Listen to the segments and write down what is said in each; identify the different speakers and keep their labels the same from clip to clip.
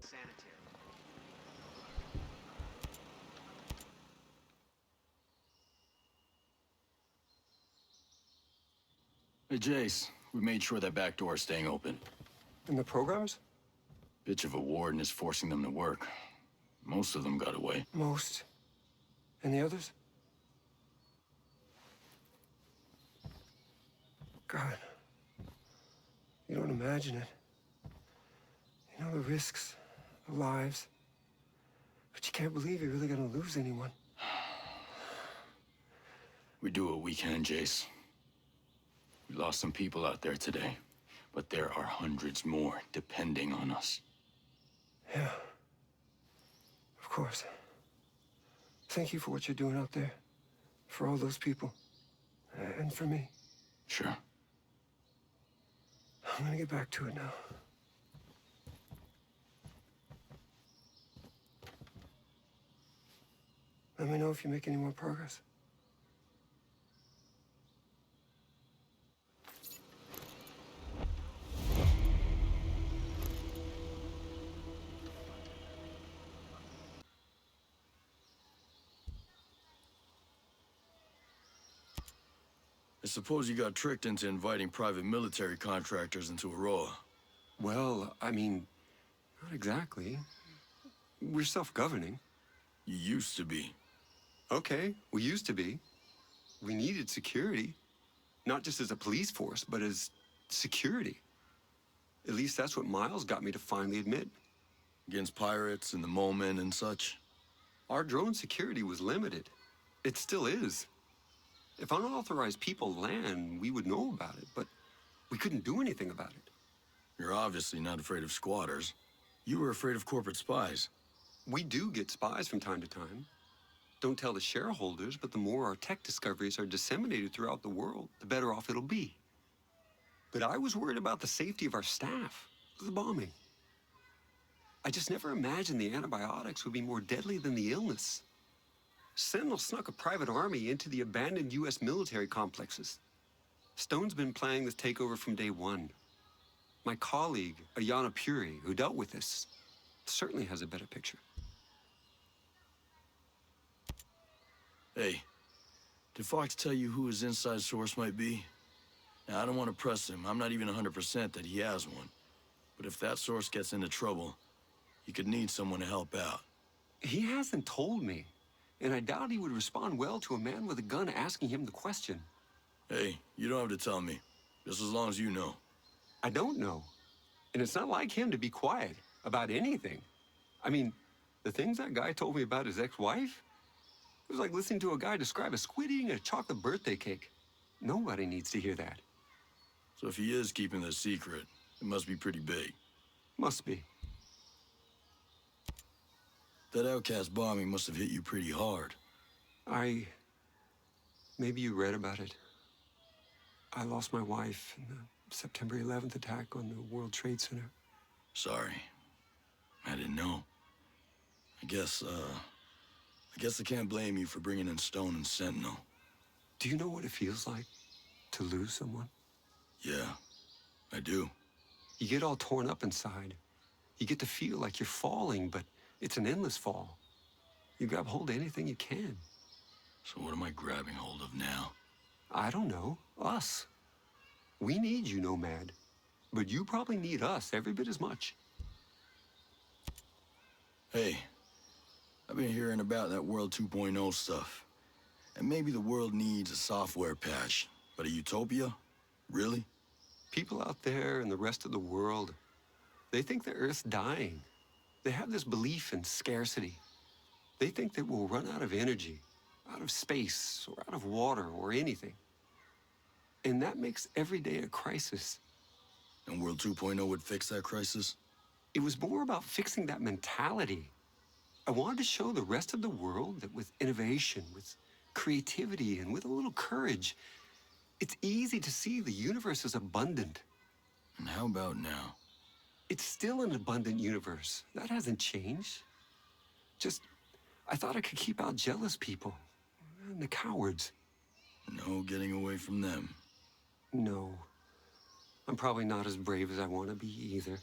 Speaker 1: unsanitary.
Speaker 2: Hey, Jace, we made sure that back door is staying open.
Speaker 3: And the programs?
Speaker 2: Bitch of a warden is forcing them to work. Most of them got away.
Speaker 3: Most. And the others? God. You don't imagine it. You know the risks, the lives. But you can't believe you're really gonna lose anyone.
Speaker 2: We do what we can, Jace. We lost some people out there today, but there are hundreds more depending on us.
Speaker 3: Yeah. Of course. Thank you for what you're doing out there. For all those people. And for me.
Speaker 2: Sure.
Speaker 3: I'm gonna get back to it now. Let me know if you make any more progress.
Speaker 2: I suppose you got tricked into inviting private military contractors into Auroa.
Speaker 3: Well, I mean, not exactly. We're self-governing.
Speaker 2: You used to be.
Speaker 3: Okay, we used to be. We needed security. Not just as a police force, but as security. At least that's what Miles got me to finally admit.
Speaker 2: Against pirates in the moment and such.
Speaker 3: Our drone security was limited. It still is. If unauthorized people land, we would know about it, but we couldn't do anything about it.
Speaker 2: You're obviously not afraid of squatters. You were afraid of corporate spies.
Speaker 3: We do get spies from time to time. Don't tell the shareholders, but the more our tech discoveries are disseminated throughout the world, the better off it'll be. But I was worried about the safety of our staff, the bombing. I just never imagined the antibiotics would be more deadly than the illness. Sentinel snuck a private army into the abandoned U.S. military complexes. Stone's been planning this takeover from day one. My colleague, Ayana Puri, who dealt with this, certainly has a better picture.
Speaker 2: Hey, did Fox tell you who his inside source might be? Now, I don't want to press him. I'm not even 100% that he has one. But if that source gets into trouble, he could need someone to help out.
Speaker 3: He hasn't told me, and I doubt he would respond well to a man with a gun asking him the question.
Speaker 2: Hey, you don't have to tell me. Just as long as you know.
Speaker 3: I don't know. And it's not like him to be quiet about anything. I mean, the things that guy told me about his ex-wife, it was like listening to a guy describe a squid eating a chocolate birthday cake. Nobody needs to hear that.
Speaker 2: So if he is keeping this secret, it must be pretty big.
Speaker 3: Must be.
Speaker 2: That outcast bombing must have hit you pretty hard.
Speaker 3: Maybe you read about it. I lost my wife in the September 11th attack on the World Trade Center.
Speaker 2: Sorry. I didn't know. I guess I can't blame you for bringing in Stone and Sentinel.
Speaker 3: Do you know what it feels like to lose someone?
Speaker 2: Yeah, I do.
Speaker 3: You get all torn up inside. You get to feel like you're falling, but it's an endless fall. You grab hold of anything you can.
Speaker 2: So what am I grabbing hold of now?
Speaker 3: I don't know. Us. We need you, Nomad. But you probably need us every bit as much.
Speaker 2: Hey, I've been hearing about that World 2.0 stuff. And maybe the world needs a software patch. But a utopia? Really?
Speaker 3: People out there in the rest of the world, they think the Earth's dying. They have this belief in scarcity. They think that we'll run out of energy, out of space, or out of water, or anything. And that makes every day a crisis.
Speaker 2: And World 2.0 would fix that crisis?
Speaker 3: It was more about fixing that mentality. I wanted to show the rest of the world that with innovation, with creativity, and with a little courage, it's easy to see the universe is abundant.
Speaker 2: And how about now?
Speaker 3: It's still an abundant universe. That hasn't changed. Just, I thought I could keep out jealous people and the cowards.
Speaker 2: No getting away from them.
Speaker 3: No. I'm probably not as brave as I want to be either.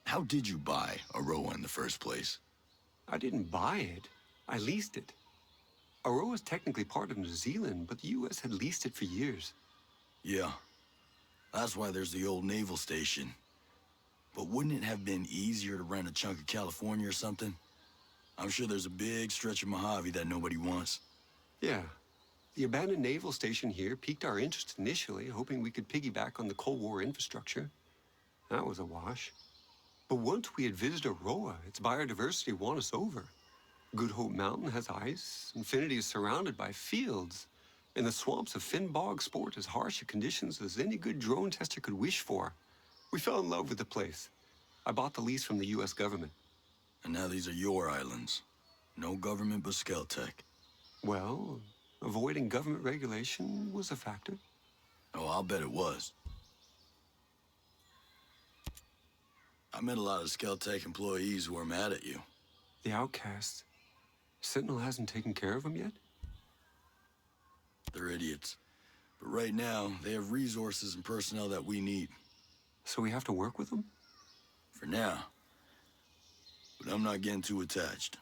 Speaker 2: How did you buy Auroa in the first place?
Speaker 3: I didn't buy it. I leased it. Auroa is technically part of New Zealand, but the U.S. had leased it for years.
Speaker 2: Yeah, that's why there's the old naval station. But wouldn't it have been easier to rent a chunk of California or something? I'm sure there's a big stretch of Mojave that nobody wants.
Speaker 3: Yeah. The abandoned naval station here piqued our interest initially, hoping we could piggyback on the Cold War infrastructure. That was a wash. But once we had visited Auroa, its biodiversity won us over. Good Hope Mountain has ice, Infinity is surrounded by fields, and the swamps of Finn Bog sport as harsh conditions as any good drone tester could wish for. We fell in love with the place. I bought the lease from the U.S. government.
Speaker 2: And now these are your islands. No government but Skell Tech.
Speaker 3: Well, avoiding government regulation was a factor.
Speaker 2: Oh, I'll bet it was. I met a lot of Skell Tech employees who are mad at you.
Speaker 3: The outcasts. Sentinel hasn't taken care of them yet?
Speaker 2: They're idiots. But right now, they have resources and personnel that we need.
Speaker 3: So we have to work with them?
Speaker 2: For now. But I'm not getting too attached.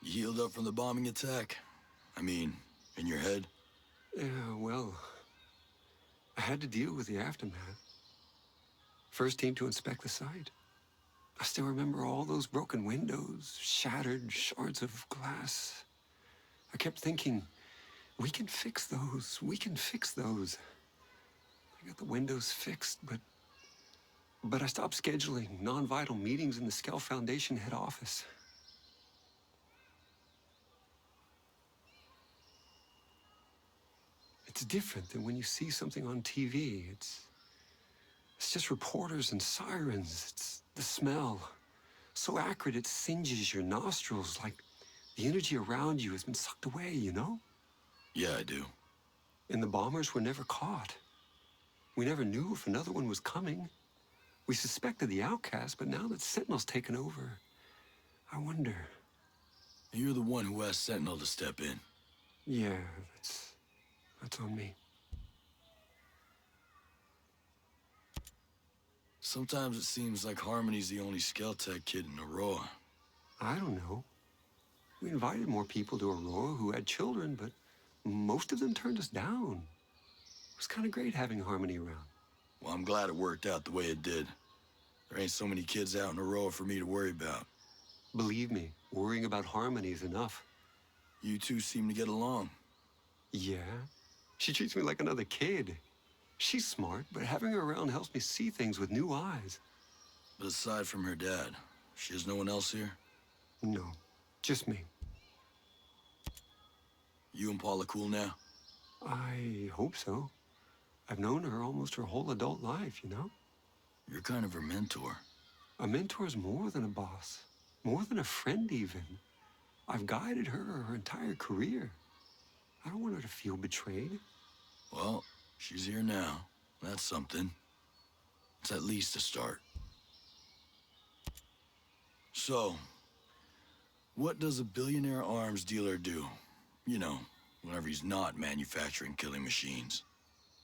Speaker 2: You healed up from the bombing attack? I mean, in your head?
Speaker 3: Yeah, well, I had to deal with the aftermath. First team to inspect the site. I still remember all those broken windows, shattered shards of glass. I kept thinking, we can fix those. We can fix those. I got the windows fixed, but I stopped scheduling non-vital meetings in the Skell Foundation head office. It's different than when you see something on TV. It's just reporters and sirens. It's the smell. So acrid it singes your nostrils, like the energy around you has been sucked away, you know?
Speaker 2: Yeah, I do.
Speaker 3: And the bombers were never caught. We never knew if another one was coming. We suspected the outcast, but now that Sentinel's taken over, I wonder.
Speaker 2: You're the one who asked Sentinel to step in.
Speaker 3: Yeah, that's on me.
Speaker 2: Sometimes it seems like Harmony's the only Skell Tech kid in Auroa.
Speaker 3: I don't know. We invited more people to Auroa who had children, but most of them turned us down. It was kind of great having Harmony around.
Speaker 2: Well, I'm glad it worked out the way it did. There ain't so many kids out in Auroa for me to worry about.
Speaker 3: Believe me, worrying about Harmony is enough.
Speaker 2: You two seem to get along.
Speaker 3: Yeah, she treats me like another kid. She's smart, but having her around helps me see things with new eyes.
Speaker 2: But aside from her dad, she has no one else here?
Speaker 3: No, just me.
Speaker 2: You and Paula cool now?
Speaker 3: I hope so. I've known her almost her whole adult life, you know?
Speaker 2: You're kind of her mentor.
Speaker 3: A mentor's more than a boss, more than a friend even. I've guided her entire career. I don't want her to feel betrayed.
Speaker 2: Well, she's here now. That's something. It's at least a start. So, what does a billionaire arms dealer do? You know, whenever he's not manufacturing killing machines.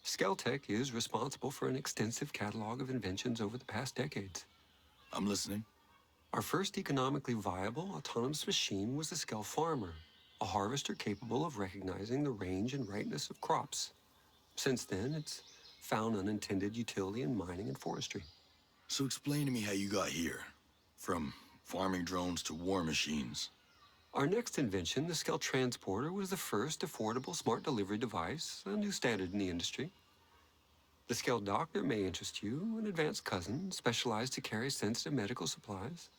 Speaker 3: Skell Tech is responsible for an extensive catalog of inventions over the past decades.
Speaker 2: I'm listening.
Speaker 3: Our first economically viable autonomous machine was the Skell Farmer, a harvester capable of recognizing the range and ripeness of crops. Since then, it's found unintended utility in mining and forestry.
Speaker 2: So explain to me how you got here. From farming drones to war machines.
Speaker 3: Our next invention, the Skell Transporter, was the first affordable smart delivery device, a new standard in the industry. The Skell Doctor may interest you, an advanced cousin specialized to carry sensitive medical supplies.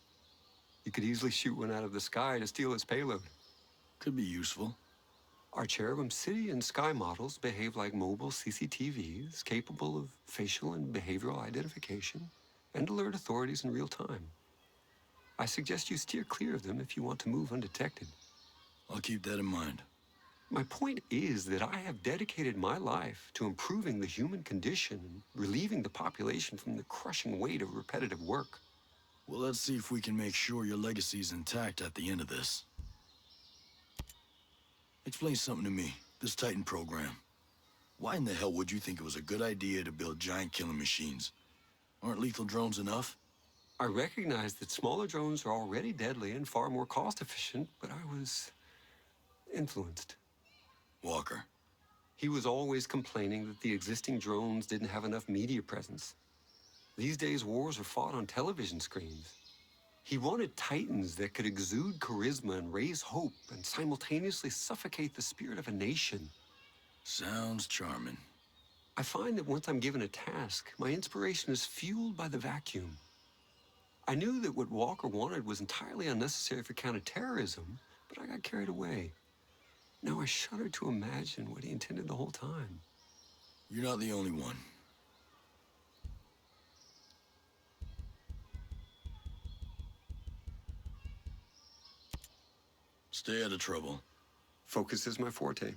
Speaker 3: You could easily shoot one out of the sky to steal its payload.
Speaker 2: Could be useful.
Speaker 3: Our Cherubim City and Sky models behave like mobile CCTVs, capable of facial and behavioral identification, and alert authorities in real time. I suggest you steer clear of them if you want to move undetected.
Speaker 2: I'll keep that in mind.
Speaker 3: My point is that I have dedicated my life to improving the human condition and relieving the population from the crushing weight of repetitive work.
Speaker 2: Well, let's see if we can make sure your legacy's intact at the end of this. Explain something to me, this Titan program. Why in the hell would you think it was a good idea to build giant killing machines? Aren't lethal drones enough?
Speaker 3: I recognize that smaller drones are already deadly and far more cost-efficient, but I was influenced.
Speaker 2: Walker.
Speaker 3: He was always complaining that the existing drones didn't have enough media presence. These days, wars are fought on television screens. He wanted titans that could exude charisma and raise hope and simultaneously suffocate the spirit of a nation.
Speaker 2: Sounds charming.
Speaker 3: I find that once I'm given a task, my inspiration is fueled by the vacuum. I knew that what Walker wanted was entirely unnecessary for counterterrorism, but I got carried away. Now I shudder to imagine what he intended the whole time.
Speaker 2: You're not the only one. Stay out of trouble.
Speaker 3: Focus is my forte.